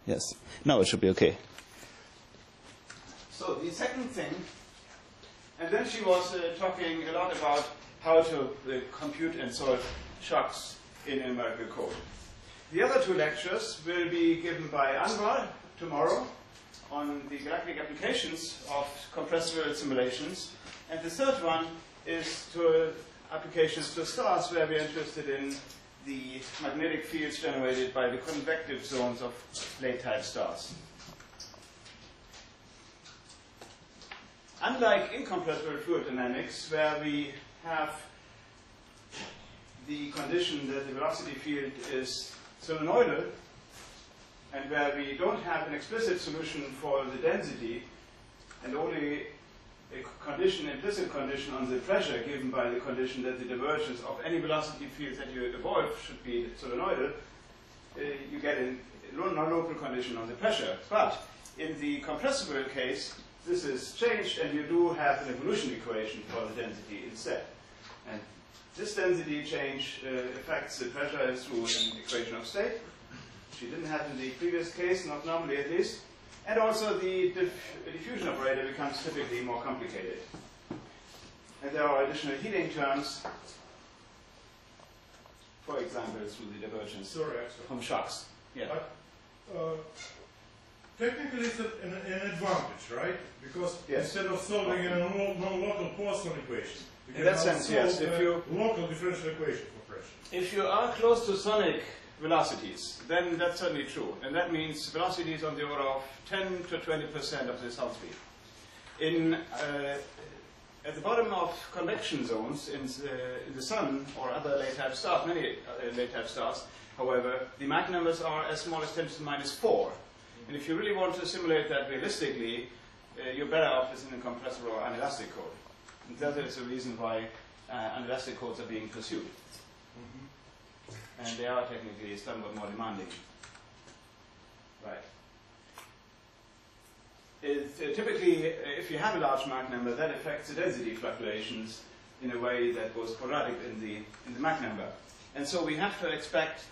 Yes. No, it should be okay. So the second thing, and then she was talking a lot about how to compute and solve shocks in numerical code. The other two lectures will be given by Anwar tomorrow on the galactic applications of compressible simulations. And the third one is to applications to stars, where we are interested in the magnetic fields generated by the convective zones of late-type stars. Unlike incompressible fluid dynamics, where we have the condition that the velocity field is solenoidal, and where we don't have an explicit solution for the density, and only a condition, implicit condition on the pressure given by the condition that the divergence of any velocity field that you evolve should be solenoidal, you get a non-local condition on the pressure. But in the compressible case, this is changed, and you do have an evolution equation for the density instead. And this density change affects the pressure through an equation of state, which you didn't have in the previous case, not normally at least. And also the diffusion operator becomes typically more complicated. And there are additional heating terms, for example, through the divergence from shocks. Yeah. But, technically it's an advantage, right? Because instead of solving a non-local Poisson equation, you can in that sense, yes. If you local differential equation for pressure. If you are close to sonic velocities, then that's certainly true. And that means velocities on the order of 10 to 20% of the sound speed. At the bottom of convection zones in the Sun or other late-type stars, many late-type stars, however, the Mach numbers are as small as 10 to the minus 4. And if you really want to simulate that realistically, you're better off with an incompressible or inelastic code. And that is the reason why inelastic codes are being pursued. And they are technically somewhat more demanding. Right. Typically, if you have a large Mach number, that affects the density fluctuations in a way that goes quadratic in the Mach number. And so we have to expect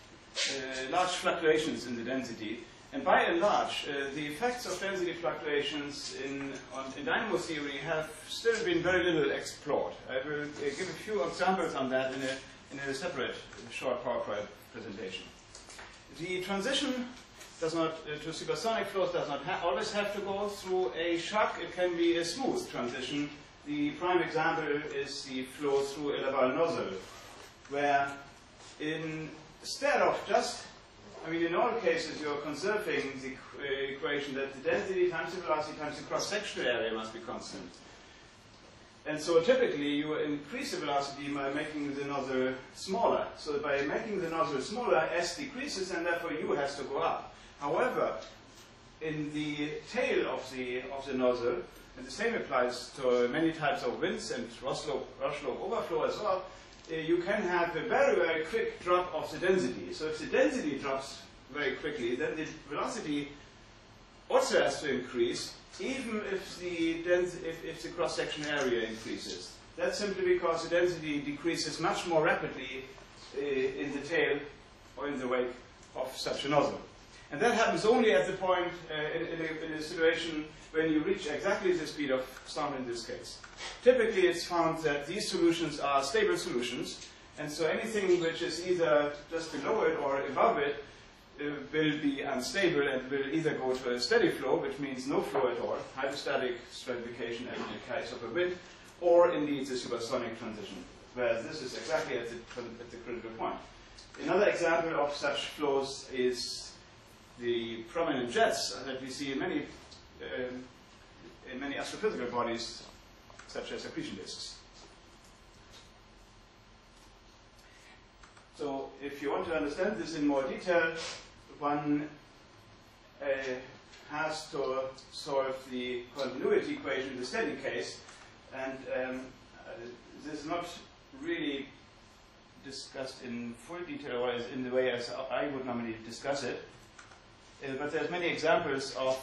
large fluctuations in the density. And by and large, the effects of density fluctuations in dynamo theory have still been very little explored. I will give a few examples on that in a separate short PowerPoint presentation. The transition does not, to supersonic flows does not always have to go through a shock. It can be a smooth transition. The prime example is the flow through a Laval nozzle, where instead of just, in all cases you're conserving the equation that the density times the velocity times the cross-sectional area must be constant. And so typically you increase the velocity by making the nozzle smaller. So by making the nozzle smaller, S decreases and therefore U has to go up. However, in the tail of the nozzle, and the same applies to many types of winds and Roslow overflow as well, you can have a very, very quick drop of the density. So if the density drops very quickly, then the velocity also has to increase, even if the cross-sectional area increases. That's simply because the density decreases much more rapidly in the tail or in the wake of such a nozzle. And that happens only at the point in a situation when you reach exactly the speed of sound in this case. Typically it's found that these solutions are stable solutions, and so anything which is either just below it or above it will be unstable and will either go to a steady flow, which means no flow at all, hydrostatic stratification in the case of a wind, or indeed the supersonic transition, where this is exactly at the critical point. Another example of such flows is the prominent jets that we see in many astrophysical bodies, such as accretion disks. So if you want to understand this in more detail, one has to solve the continuity equation in the steady case, and this is not really discussed in full detail or in the way as I would normally discuss it, but there's many examples of,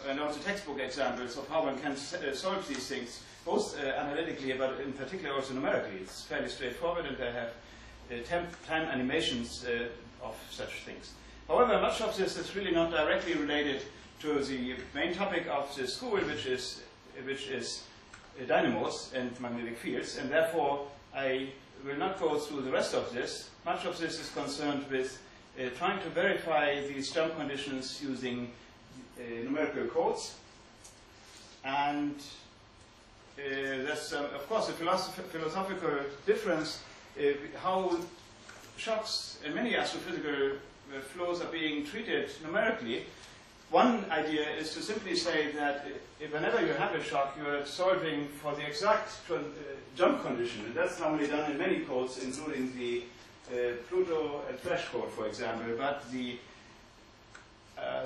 and also textbook examples of how one can solve these things, both analytically but in particular also numerically. It's fairly straightforward, and I have time animations of such things. However, much of this is really not directly related to the main topic of the school, which is dynamos and magnetic fields, and therefore I will not go through the rest of this. Much of this is concerned with trying to verify these jump conditions using numerical codes. And there's, of course, a philosophical difference how shocks and many astrophysical flows are being treated numerically. One idea is to simply say that if whenever you have a shock, you are solving for the exact jump condition. And that's normally done in many codes, including the Pluto and Flash code, for example. But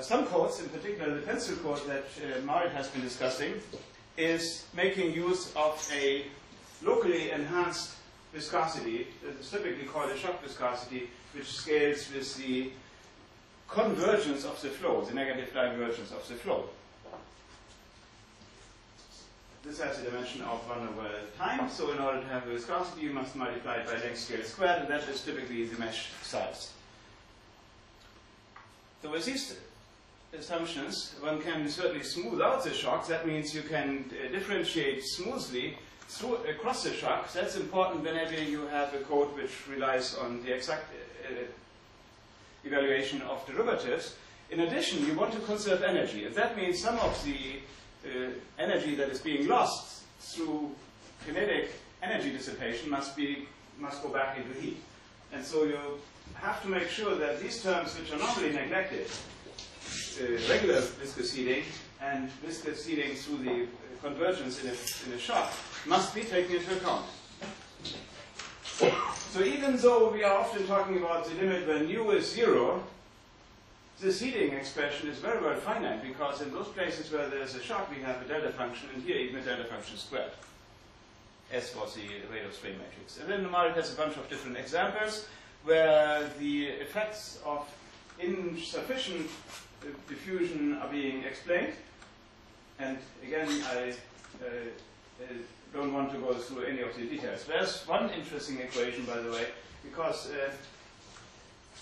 some codes, in particular the pencil code that Marit has been discussing, is making use of a locally enhanced viscosity that is typically called a shock viscosity, which scales with the convergence of the flow, the negative divergence of the flow. This has a dimension of 1/time, so in order to have a viscosity, you must multiply it by length scale squared, and that is typically the mesh size. So with these assumptions, one can certainly smooth out the shock. That means you can differentiate smoothly across the shock. That's important whenever you have a code which relies on the exact evaluation of derivatives. In addition, you want to conserve energy. If that means some of the energy that is being lost through kinetic energy dissipation must go back into heat. And so you have to make sure that these terms, which are normally neglected, regular viscous heating and viscous heating through the convergence in a shock, must be taken into account. So even though we are often talking about the limit when nu is 0, this heating expression is very well finite, because in those places where there is a shock, we have a delta function, and here even a delta function squared. S was the rate of strain matrix. And then Marit has a bunch of different examples where the effects of insufficient diffusion are being explained. And again, I don't want to go through any of the details. There's one interesting equation, by the way, because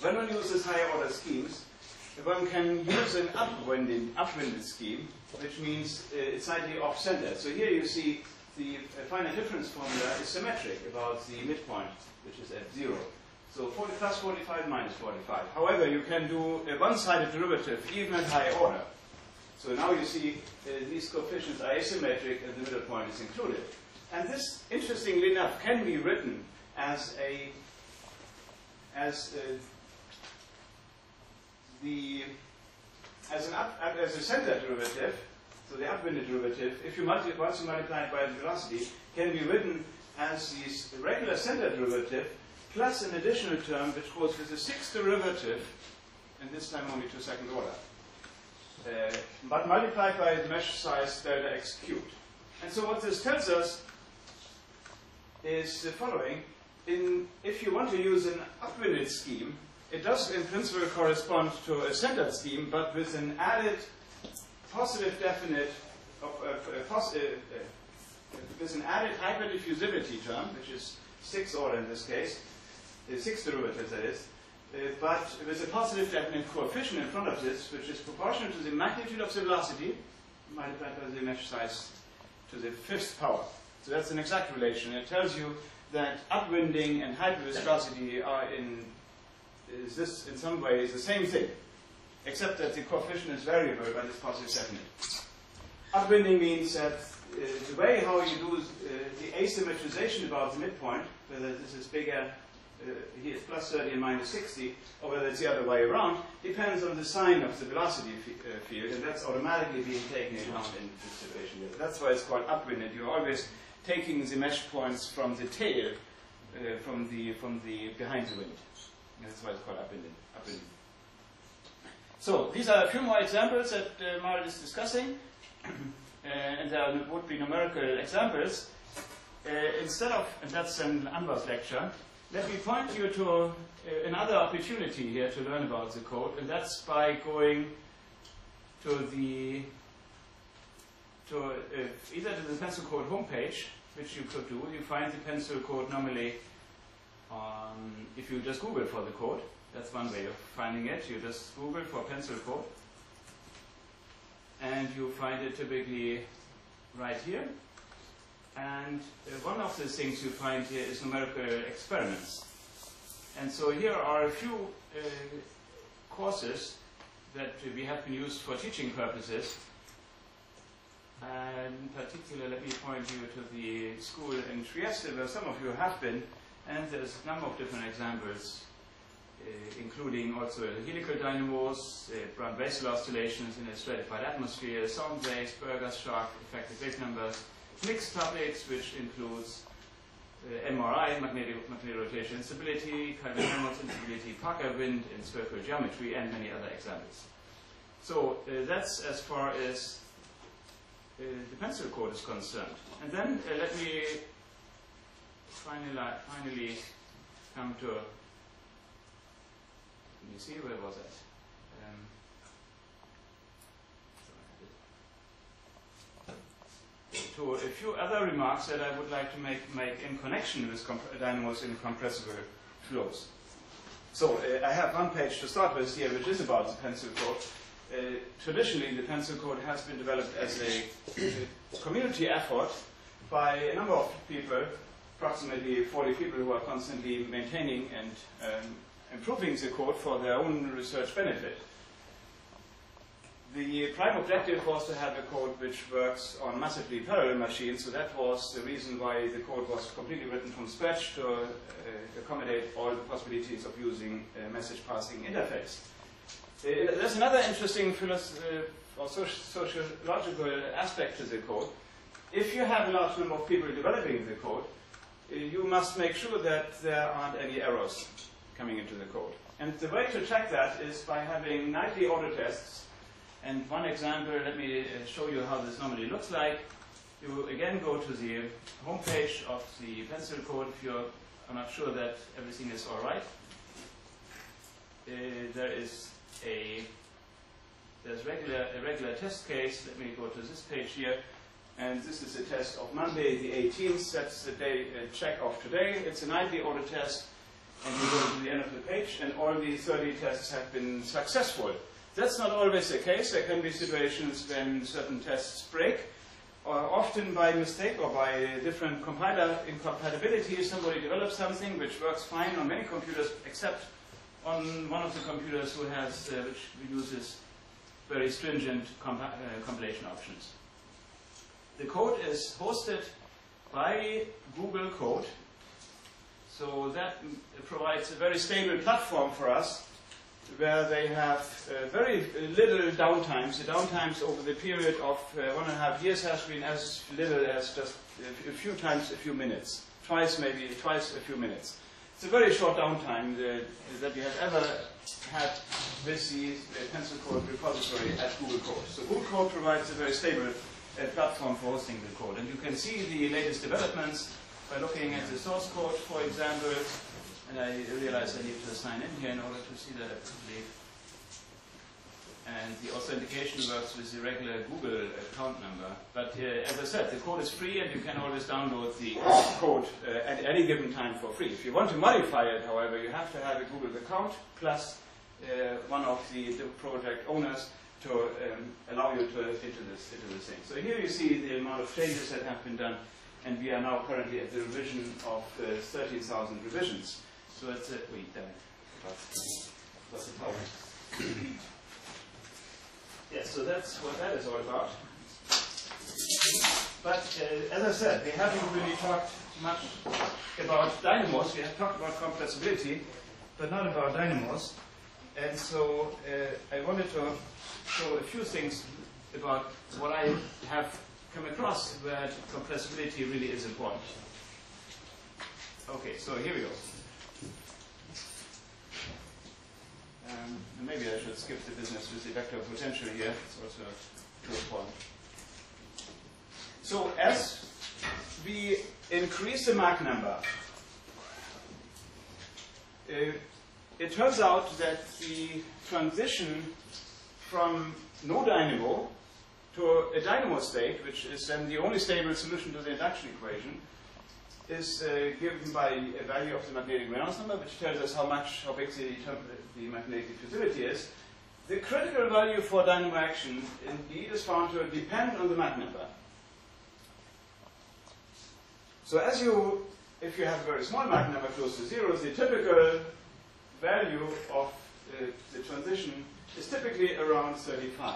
when one uses higher order schemes, one can use an upwinded scheme, which means it's slightly off-centered. So here you see the finite difference formula is symmetric about the midpoint, which is at 0. So 40 plus 45 minus 45. However, you can do a one-sided derivative even at high order. So now you see these coefficients are asymmetric and the middle point is included. And this, interestingly enough, can be written as a center derivative. So the upwinded derivative, if you once you multiply it by the velocity, can be written as this regular center derivative plus an additional term which goes with the sixth derivative, and this time only to second order, but multiplied by the mesh size delta x cubed. And so what this tells us is the following. If you want to use an upwinded scheme, it does in principle correspond to a centered scheme, but with an added positive definite, with an added hyperdiffusivity term, which is sixth order in this case, sixth derivative that is, but with a positive definite coefficient in front of this, which is proportional to the magnitude of the velocity multiplied by the mesh size to the fifth power. So that's an exact relation. It tells you that upwinding and hyperviscosity are in some ways the same thing, except that the coefficient is variable by this positive definite. Upwinding means that the way how you do the asymmetrization about the midpoint, whether this is bigger, here it's plus 30 and minus 60, or whether it's the other way around, depends on the sign of the velocity field, and that's automatically being taken into account in this situation here. That's why it's called upwinded. You're always taking the mesh points from the tail, from the behind the wind. And that's why it's called upwinded. So these are a few more examples that Marit is discussing, and there would be numerical examples. Instead of, and that's an Anwar's lecture, let me point you to another opportunity here to learn about the code, and that's by going to either to the pencil code homepage, which you could do. You find the pencil code normally on, if you just Google for the code, That's one way of finding it. You just Google for pencil code, and you find it typically right here. And one of the things you find here is numerical experiments. And so here are a few courses that we have been used for teaching purposes. And in particular, let me point you to the school in Trieste, where some of you have been. And there's a number of different examples, including also helical dynamos, Brand-Weissel oscillations in a stratified atmosphere, sound waves, Burger's shock, effective wave numbers, mixed topics, which includes MRI, magnetic rotation instability, Kelvin-Helmholtz instability, Parker wind in spherical geometry, and many other examples. So that's as far as the pencil code is concerned. And then let me finally come to, let me see, where was it? To a few other remarks that I would like to make in connection with dynamos in compressible flows. So I have one page to start with here, which is about the pencil code. Traditionally, the pencil code has been developed as a community effort by a number of people, approximately 40 people who are constantly maintaining and improving the code for their own research benefit. The prime objective was to have a code which works on massively parallel machines, so that was the reason why the code was completely written from scratch to accommodate all the possibilities of using a message passing interface. There's another interesting or sociological aspect to the code. If you have a large number of people developing the code, you must make sure that there aren't any errors coming into the code. And the way to check that is by having nightly auto tests. And one example, let me show you how this normally looks like. You again go to the home page of the pencil code if you are not sure that everything is all right. There's a regular test case. Let me go to this page here. And this is a test of Monday the 18th. That's the day check of today. It's a nightly auto test. And you go to the end of the page, and all the 30 tests have been successful. That's not always the case. There can be situations when certain tests break, or often by mistake or by different compiler incompatibility. Somebody develops something which works fine on many computers, except on one of the computers which uses very stringent compilation options. The code is hosted by Google Code, so that provides a very stable platform for us, where they have very little downtimes. The downtimes over the period of 1.5 years has been as little as just a few times a few minutes. Twice a few minutes. It's a very short downtime that we have ever had with the pencil code repository at Google Code. So Google Code provides a very stable platform for hosting the code. And you can see the latest developments by looking at the source code, for example. And I realize I need to sign in here in order to see that, I believe. And the authentication works with the regular Google account number. But as I said, the code is free, and you can always download the code at any given time for free. If you want to modify it, however, you have to have a Google account plus one of the project owners to allow you to into this thing. So here you see the amount of changes that have been done, and we are now currently at the revision of 13,000 revisions. So it's a what's the power? Yes, so that's what that is all about. But as I said, we haven't really talked much about dynamos. We have talked about compressibility, but not about dynamos. And so I wanted to show a few things about what I have come across where compressibility really is important. Okay, so here we go. Maybe I should skip the business with the vector potential here. It's also too important. So as we increase the Mach number, it turns out that the transition from no dynamo to a dynamo state, which is then the only stable solution to the induction equation, is given by a value of the magnetic Reynolds number, which tells us how big the magnetic diffusivity is. The critical value for dynamo action indeed is found to depend on the Mach number. So if you have a very small Mach number close to 0, the typical value of the transition is typically around 35.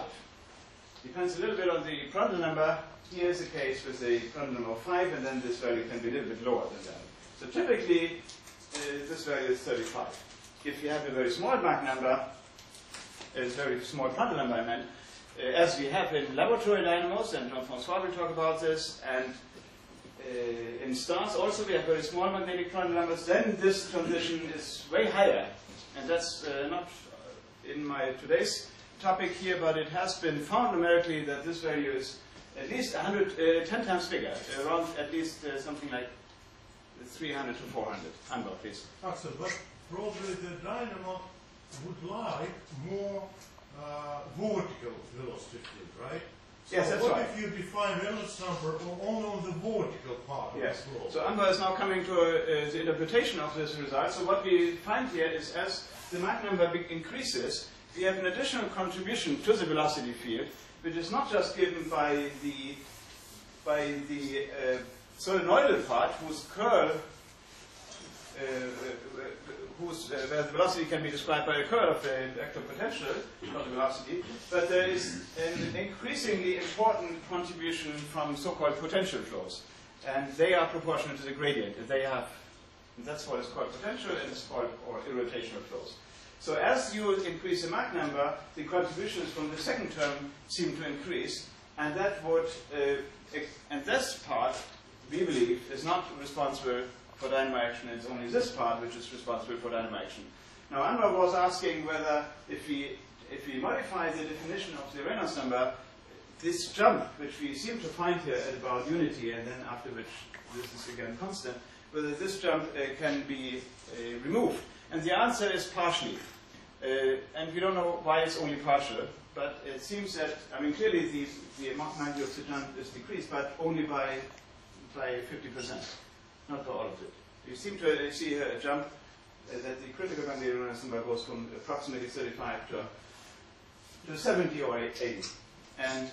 Depends a little bit on the Prandtl number. Here is the case with the Prandtl number of 5, and then this value can be a little bit lower than that. So typically, this value is 35. If you have a very small Mach number, a very small Prandtl number, I meant, as we have in laboratory dynamos, and Jean-François will talk about this, and in stars also we have very small magnetic Prandtl numbers, then this transition is way higher. And that's not in my today's topic here, but it has been found numerically that this value is at least 10 times bigger, around at least something like 300 to 400. Anwar, please. Axel, but probably the dynamo would like more vertical velocity field, right? So yes, that's what right. if you define Reynolds number only on the vertical part of the flow? So Anwar is now coming to the interpretation of this result. So what we find here is as the Mach number increases, we have an additional contribution to the velocity field, which is not just given by the solenoidal part, whose curl, where the velocity can be described by a curl of the vector potential, not the velocity, but there is an increasingly important contribution from so-called potential flows, and they are proportional to the gradient. That's what is called potential, and it's called irrotational flows. So as you increase the Mach number, the contributions from the second term seem to increase, and that would, and this part, we believe, is not responsible for dynamo action. It's only this part which is responsible for dynamo action. Now, Anwar was asking whether, if we modify the definition of the Reynolds number, this jump, which we seem to find here at about unity, and then after which this is again constant, whether this jump can be removed. And the answer is partially. And we don't know why it's only partial, but it seems that, I mean, clearly the magnitude of the jump is decreased, but only by 50%, not by all of it. You seem to see here a jump that the critical magnetic Reynolds number goes from approximately 35 to 70 or 80. And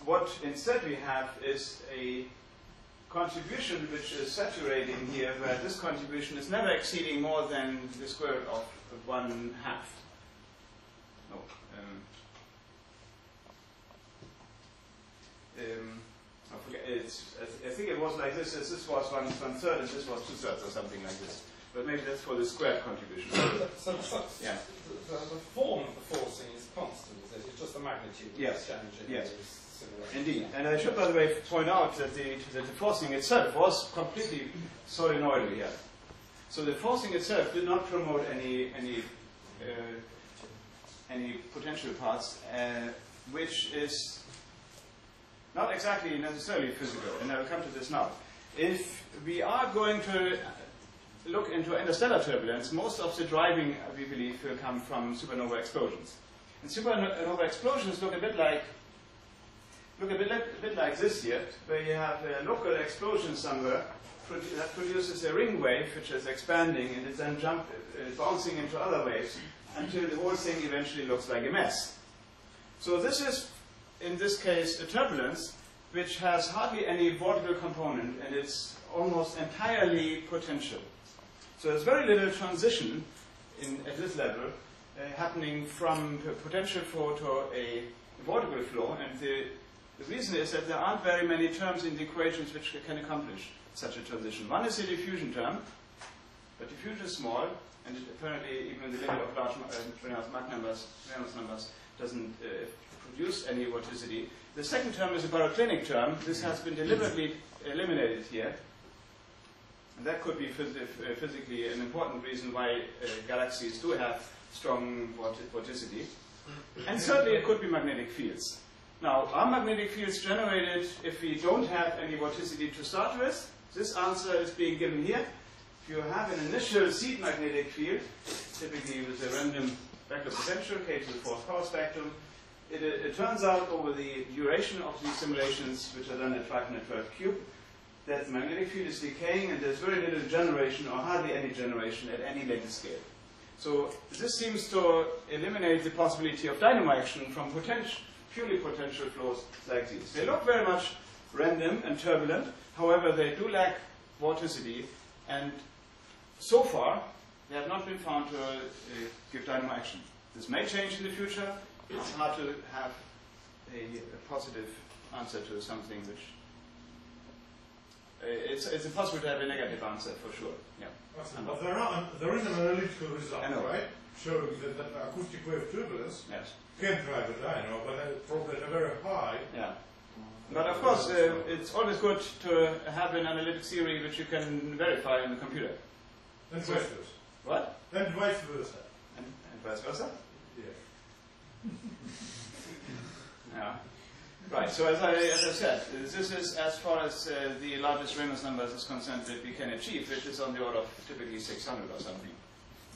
what instead we have is a contribution which is saturating here, where this contribution is never exceeding more than the square root of 1/2. No. I forget. I think it was like this. As this was 1/3, and this was 2/3, or something like this. But maybe that's for the squared contribution. Yeah. The form of the forcing is constant, is it? It's just the magnitude yes. changing. Yes. Indeed. And I should, by the way, point out that the forcing itself was completely solenoidal here. So the forcing itself did not promote any potential parts, which is not exactly necessarily physical. And I will come to this now. If we are going to look into interstellar turbulence, most of the driving, we believe, will come from supernova explosions. And supernova explosions look a bit like this here, where you have a local explosion somewhere that produces a ring wave which is expanding, and it's then bouncing into other waves until the whole thing eventually looks like a mess. So this is, in this case, a turbulence which has hardly any vortical component, and it's almost entirely potential. So there's very little transition at this level happening from potential flow to a vortical flow, and the reason is that there aren't very many terms in the equations which can accomplish such a transition. One is the diffusion term, but diffusion is small, and apparently even in the limit of large Reynolds numbers doesn't produce any vorticity. The second term is a baroclinic term. This has been deliberately eliminated here. And that could be physically an important reason why galaxies do have strong vorticity. And certainly it could be magnetic fields. Now, are magnetic fields generated if we don't have any vorticity to start with? This answer is being given here. If you have an initial seed magnetic field, typically with a random vector potential, k to the 4th power spectrum, it turns out over the duration of these simulations, which are done at 512 cube, that the magnetic field is decaying and there's very little generation or hardly any generation at any length scale. So this seems to eliminate the possibility of dynamo action from purely potential flows like these. They look very much random and turbulent, however they do lack vorticity, and so far they have not been found to give dynamo action. This may change in the future. It's hard to have a positive answer to something which it's impossible to have a negative answer for sure. Yeah. But there is an analytical result, right? Showing that acoustic wave turbulence can drive a dynamo, but probably at a very high. Yeah. But of course, it's always good to have an analytic theory which you can verify in the computer. And vice versa. What? And vice versa. And vice versa? Yeah. Yeah. Right, so as I said, this is as far as the largest Reynolds numbers is concerned that we can achieve, which is on the order of typically 600 or something.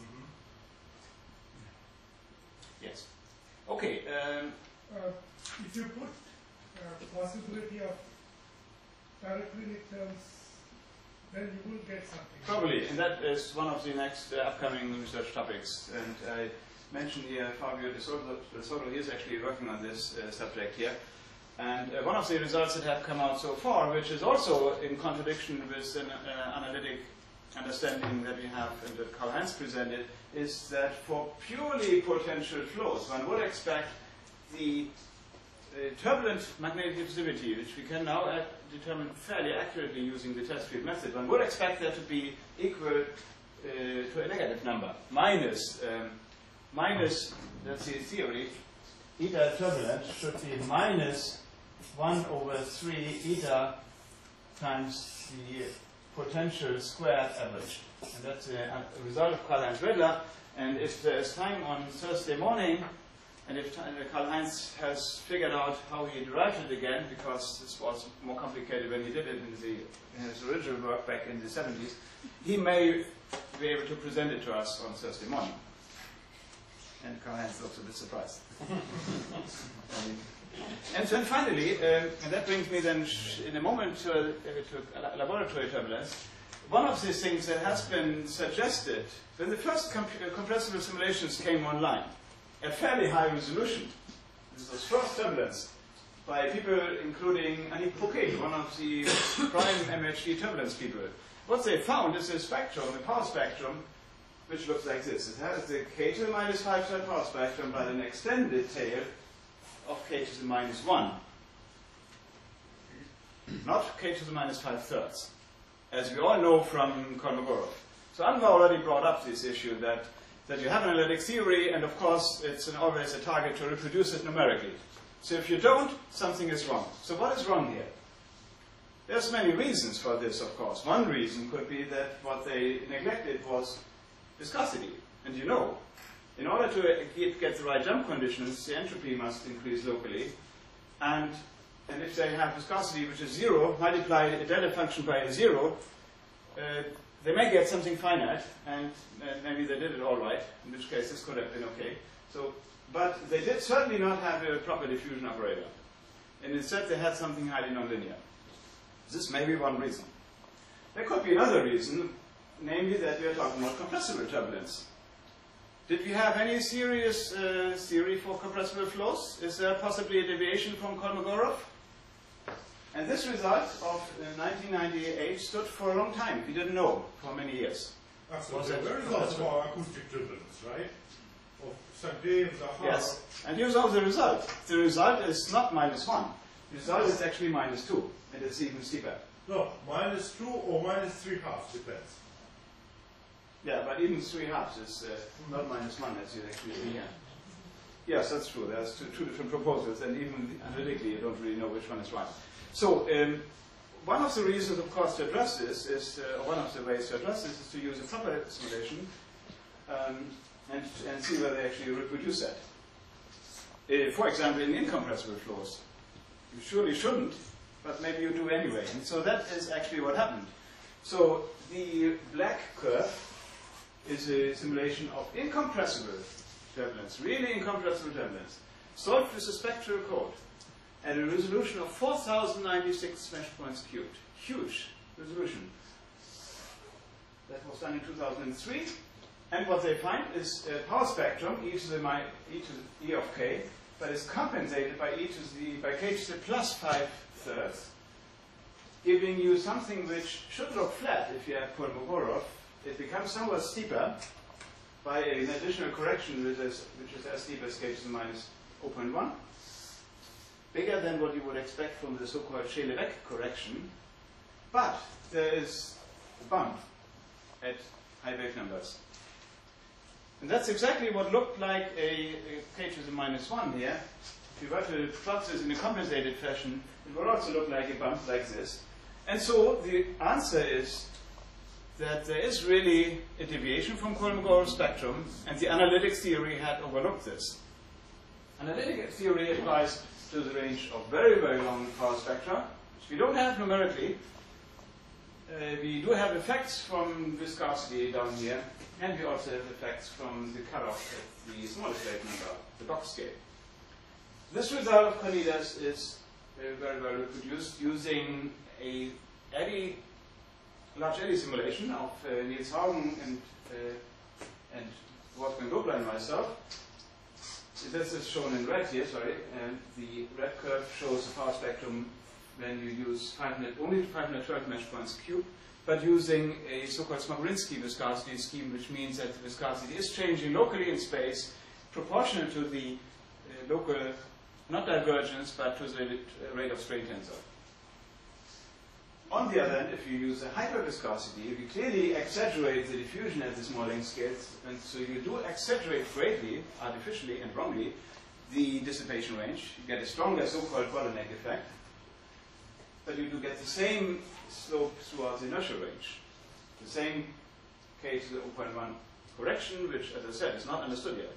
Mm-hmm. Yes. Okay. If you put possibility of paracrinic terms, then you will get something. Probably, and that is one of the next upcoming research topics. And I mentioned here Fabio De Soto, he is actually working on this subject here. And one of the results that have come out so far, which is also in contradiction with an analytic understanding that we have and that Karl-Heinz presented, is that for purely potential flows, one would expect the turbulent magnetic diffusivity, which we can now determine fairly accurately using the test field method, one would expect that to be equal to a negative number, minus, that's the theory, eta turbulent should be minus 1 over 3 eta times the potential squared average. And that's a result of Karl-Heinz Wedler. And if there is time on Thursday morning, and if Karl-Heinz has figured out how he derived it again, because this was more complicated when he did it in his original work back in the 70s, he may be able to present it to us on Thursday morning. And Karl-Heinz looks a bit surprised. And then finally, and that brings me then in a moment to laboratory turbulence. One of these things that has been suggested when the first compressible simulations came online at fairly high resolution, this was first turbulence by people including Annie Poquet, one of the prime MHD turbulence people. What they found is a spectrum, a power spectrum, which looks like this. It has the k to the minus 5 side power spectrum, but an extended tail of k to the minus 1. Not k to the minus 5/3, as we all know from Kolmogorov. So Anva already brought up this issue that you have an analytic theory, and of course it's always a target to reproduce it numerically. So if you don't, something is wrong. So what is wrong here? There's many reasons for this, of course. One reason could be that what they neglected was viscosity. And you know, in order to get the right jump conditions, the entropy must increase locally. And if they have viscosity which is 0, multiply a delta function by a 0, they may get something finite, and maybe they did it all right, in which case this could have been okay. But they did certainly not have a proper diffusion operator. And instead they had something highly nonlinear. This may be one reason. There could be another reason, namely that we are talking about compressible turbulence. Did we have any serious theory for compressible flows? Is there possibly a deviation from Kolmogorov? And this result of 1998 stood for a long time. We didn't know for many years. Absolutely. The results for acoustic turbulence, right? Of Sagdev, Zahar. Yes. And here's also the result. The result is not minus 1. The result is actually minus 2. And it's even steeper. No, minus 2 or minus 3 halves, depends. Yeah, but even 3 halves is not minus 1, as you actually see here. Yes, that's true. There's two different proposals, and even analytically you don't really know which one is right. So, one of the reasons, of course, to address this is, one of the ways to address this is to use a proper simulation and see whether they actually reproduce that. For example, in incompressible flows, you surely shouldn't, but maybe you do anyway. And so that is actually what happened. So the black curve is a simulation of incompressible turbulence, really incompressible turbulence, solved with a spectral code at a resolution of 4,096 mesh points cubed. Huge. resolution. That was done in 2003. And what they find is a power spectrum, e to the e of k, but is compensated by k to the plus 5/3, giving you something which should look flat if you have Kolmogorov. It becomes somewhat steeper by an additional correction which is as steep as k to the minus 0.1, bigger than what you would expect from the so-called Scheele-Weck correction, but there is a bump at high wave numbers. And that's exactly what looked like a k to the minus 1 here. If you were to plot this in a compensated fashion, it would also look like a bump like this. And so the answer is that there is really a deviation from Kolmogorov's spectrum, and the analytic theory had overlooked this. Analytic theory applies to the range of very, very long power spectra, which we don't have numerically. We do have effects from viscosity down here, and we also have effects from the cutoff at the smallest wave number, the box scale. This result of Cornelius is very well reproduced using a large eddy simulation of Niels Haugen and Wolfgang Dobler and myself. This is shown in red here, sorry, and the red curve shows the power spectrum when you use only 512 mesh points cubed, but using a so-called Smagorinsky viscosity scheme, which means that the viscosity is changing locally in space, proportional to the local, not divergence, but to the rate of strain tensor. On the other hand, if you use a hyperviscosity, you clearly exaggerate the diffusion at the small length scales, and so you do exaggerate greatly, artificially and wrongly, the dissipation range. You get a stronger so-called bottleneck effect, but you do get the same slope throughout the inertial range. The same k to the 0.1 correction, which, as I said, is not understood yet.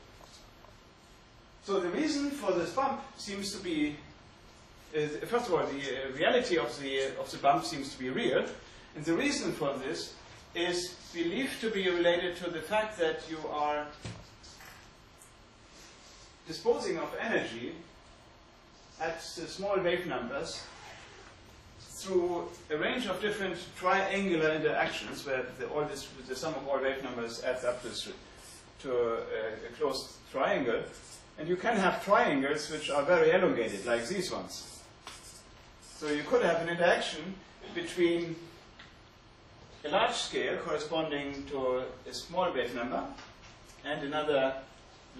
So the reason for this bump seems to be, first of all, the reality of the bump seems to be real, and the reason for this is believed to be related to the fact that you are disposing of energy at the small wave numbers through a range of different triangular interactions where the sum of all wave numbers adds up to a closed triangle. And you can have triangles which are very elongated, like these ones. So you could have an interaction between a large scale corresponding to a small wave number and another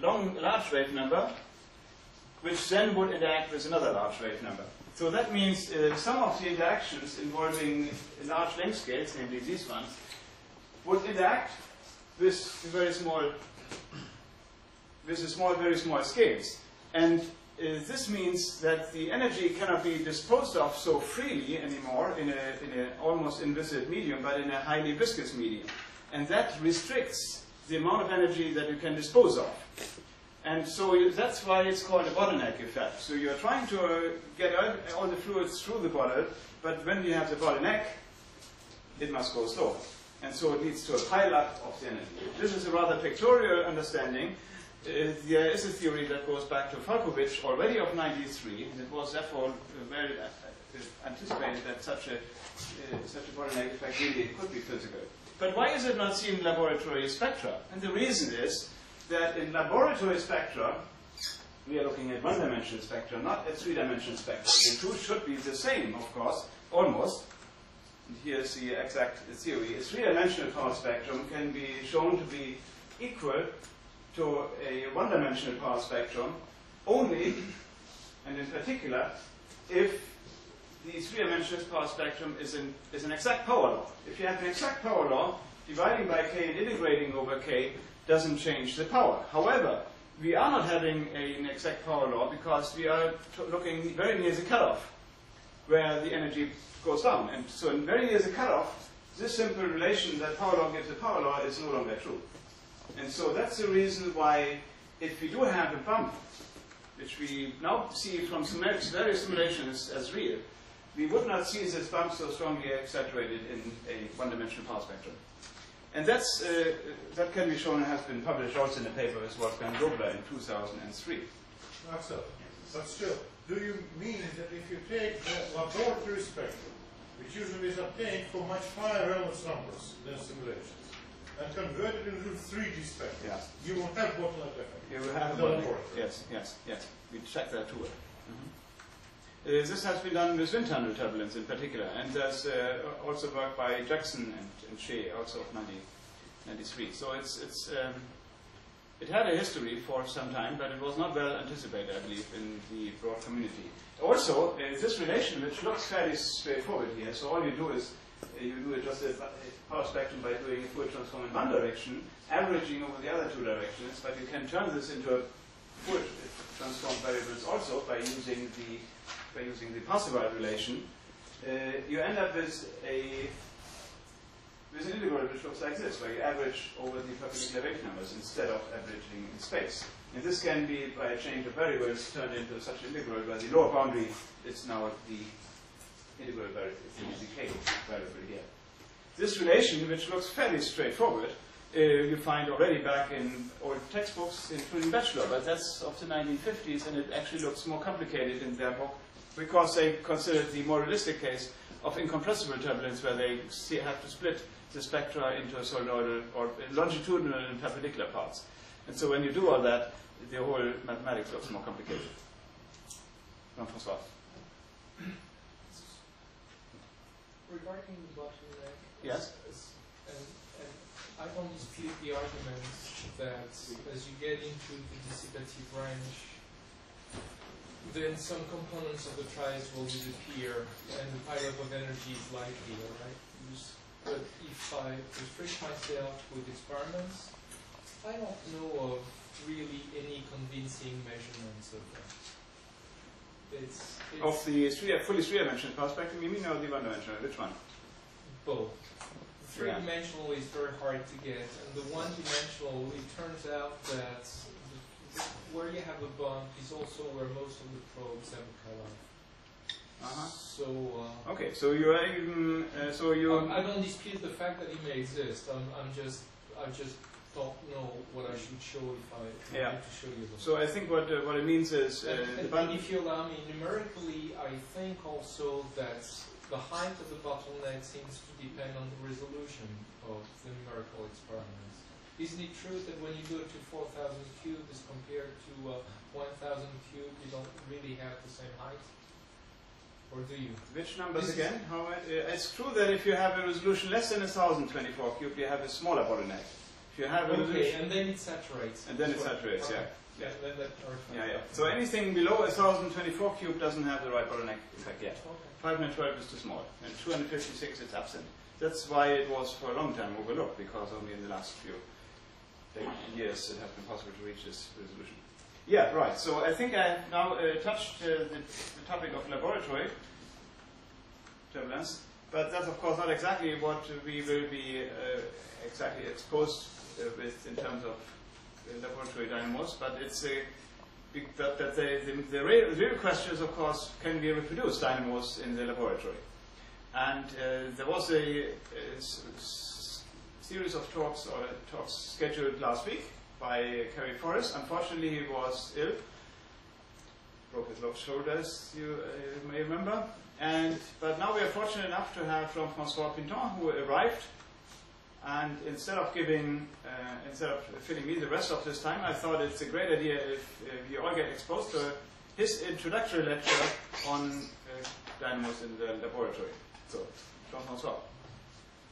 large wave number, which then would interact with another large wave number. So that means some of the interactions involving large length scales, namely these ones, would interact with very small very small scales. And this means that the energy cannot be disposed of so freely anymore in an almost inviscid medium, but in a highly viscous medium. And that restricts the amount of energy that you can dispose of. And so that's why it's called a bottleneck effect. So you're trying to get all the fluids through the bottle, but when you have the bottleneck, it must go slow. And so it leads to a pile-up of the energy. This is a rather pictorial understanding. There is a theory that goes back to Falkovich already of 93, and it was therefore very anticipated that such a bottleneck effect really could be physical. But why is it not seen in laboratory spectra? And the reason is that in laboratory spectra, we are looking at one-dimensional spectra, not at three-dimensional spectra. The two should be the same, of course, almost. And here's the exact theory. A three-dimensional power spectrum can be shown to be equal to a one-dimensional power spectrum only, and in particular, if the three-dimensional power spectrum is an exact power law. If you have an exact power law, dividing by k and integrating over k doesn't change the power. However, we are not having an exact power law because we are looking very near the cutoff, where the energy goes down. And so very near the cutoff, this simple relation that power law gives a power law is no longer true. And so that's the reason why, if we do have a bump, which we now see from various simulations as real, we would not see this bump so strongly exaggerated in a one-dimensional power spectrum. And that can be shown and has been published also in a paper with Wolfgang Dobler in 2003. Axel, but still, do you mean that if you take the laboratory spectrum which usually is obtained for much higher Reynolds numbers than simulations, and converted into 3D spectra. Yeah. You will have bottleneck effect. You will have in the bottleneck. laboratory. Yes, yes, yes. We checked that too. This has been done with wind tunnel turbulence in particular, and there's also work by Jackson and Shea, also of 1993. So it had a history for some time, but it was not well anticipated, I believe, in the broad community. Also, this relation, which looks fairly straightforward here, so all you do is you do it just as a power spectrum by doing a Fourier transform in one direction, averaging over the other two directions, but you can turn this into a Fourier transform variables also by using the Parseval relation. You end up with an integral which looks like this, where you average over the perpendicular wave numbers instead of averaging in space. And this can be, by a change of variables, turned into such an integral where the lower boundary is now the integral variable, it's the k variable here. This relation, which looks fairly straightforward, you find already back in old textbooks, including Bachelor, but that's of the 1950s, and it actually looks more complicated in their book because they considered the more realistic case of incompressible turbulence, where they have to split the spectra into solenoidal or longitudinal and perpendicular parts. And so when you do all that, the whole mathematics looks more complicated. Jean-François. Regarding the bottleneck, yes, and I don't dispute the argument that as you get into the dissipative range, then some components of the trace will disappear and the pileup of energy is likely, right? But if I restrict myself with experiments, I don't know of really any convincing measurements of that. It's of the fully three-dimensional power spectrum, you mean, or the one-dimensional? Which one? Both. Three-dimensional is very hard to get, and the one-dimensional, it turns out that where you have a bump is also where most of the probes have a cutoff. So okay, so you are even I don't dispute the fact that it may exist. I just don't know what I should show if I need to show you them. So I think what it means is and if you allow me, numerically, I think also that the height of the bottleneck seems to depend on the resolution of the numerical experiments. Isn't it true that when you go to 4,000 cubed as compared to 1,000 cubed, you don't really have the same height? Or do you? Which numbers again? It's true that if you have a resolution less than 1,024 cubed, you have a smaller bottleneck. If you have a resolution, and then it saturates. And then it saturates, okay. Yeah. So anything below 1,024 cubed doesn't have the right bottleneck effect yet. Okay. 512 is too small, and 256 is absent. That's why it was for a long time overlooked, because only in the last few years it has been possible to reach this resolution. Yeah, right. So I think I have now touched the topic of laboratory turbulence, but that's of course not exactly what we will be exactly exposed with in terms of laboratory dynamos. But it's the real question is, of course, can we reproduce dynamos in the laboratory? And there was a series of talks scheduled last week by Kerry Forrest. Unfortunately, he was ill, broke his left shoulder, as you may remember. But now we are fortunate enough to have Jean-François Pinton, who arrived. And instead of filling me the rest of this time, I thought it's a great idea if you all get exposed to his introductory lecture on dynamos in the laboratory. So, Jean-François.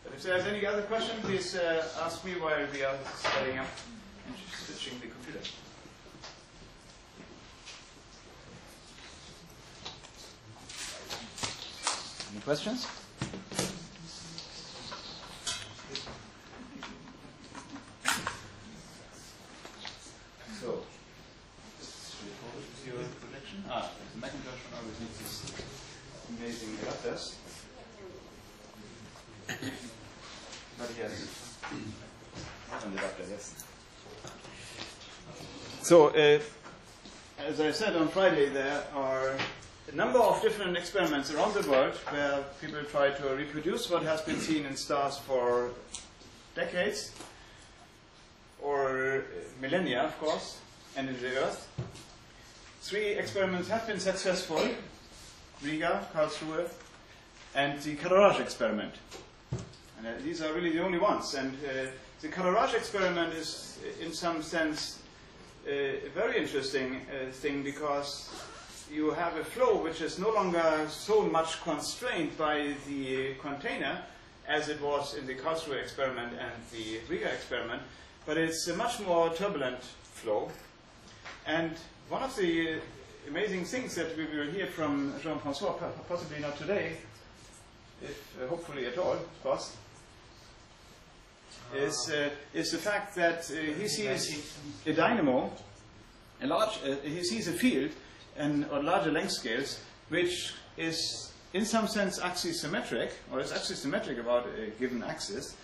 But if there's any other question, please ask me while we are setting up and switching the computer. Any questions? So, your projection? The Macintosh one always needs this amazing adapters. But yes, an adapter, yes. So, as I said on Friday, there are a number of different experiments around the world where people try to reproduce what has been seen in stars for decades, or millennia, of course, and in the Earth. 3 experiments have been successful: Riga, Karlsruhe, and the Calarage experiment. And these are really the only ones. And the Calarage experiment is, in some sense, a very interesting thing, because you have a flow which is no longer so much constrained by the container as it was in the Karlsruhe experiment and the Riga experiment, but it's a much more turbulent flow. And one of the amazing things that we will hear from Jean-François, possibly not today, if hopefully at all, of course, is the fact that he sees a dynamo, he sees a field on larger length scales, which is in some sense axisymmetric, or is axisymmetric about a given axis,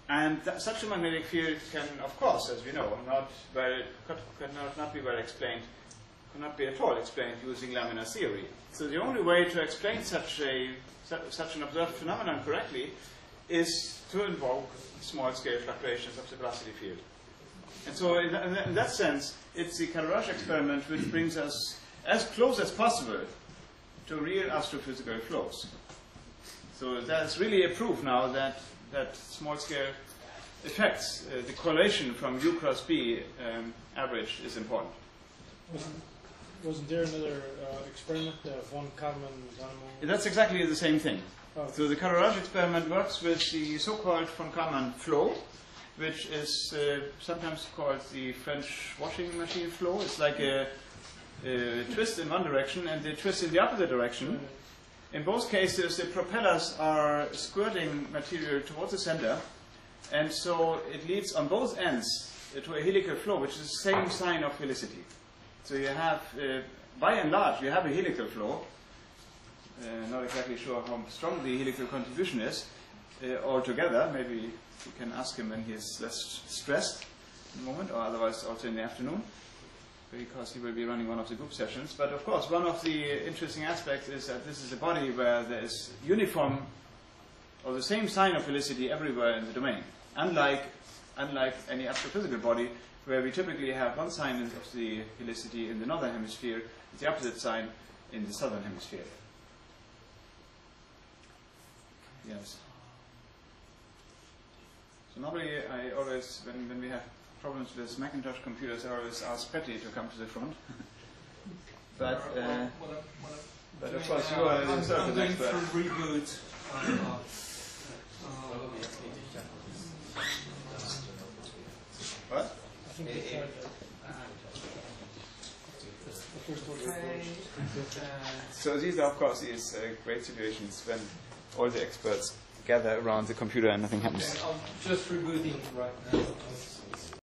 and such a magnetic field can, of course, as we know, cannot be well explained, cannot be at all explained using laminar theory. So the only way to explain such an observed phenomenon correctly is to invoke small-scale fluctuations of the velocity field. And so in that sense, it's the Calarage experiment which brings us as close as possible to real astrophysical flows. So that's really a proof now that small-scale effects, the correlation from U cross B average is important. Wasn't there another experiment, von Karman dynamo? That's exactly the same thing. Oh. So the Calarage experiment works with the so-called von Karman flow, which is sometimes called the French washing machine flow. It's like a twist in one direction and a twist in the opposite direction. In both cases, the propellers are squirting material towards the center, and so it leads on both ends to a helical flow, which is the same sign of helicity. So you have, by and large, you have a helical flow. Not exactly sure how strong the helical contribution is altogether. Maybe you can ask him when he is less stressed in the moment, or otherwise also in the afternoon, because he will be running one of the group sessions. But of course, one of the interesting aspects is that this is a body where there is uniform, or the same sign of helicity everywhere in the domain, unlike any astrophysical body, where we typically have one sign of the helicity in the northern hemisphere, the opposite sign in the southern hemisphere. Yes. So normally I always, when we have problems with Macintosh computers, I always ask Petty to come to the front. But of course you are the surface expert. I'm going for reboot. What? I think they tried that. The first one. So these are of course these great situations when all the experts gather around the computer and nothing happens. Okay, I'm just rebooting right now.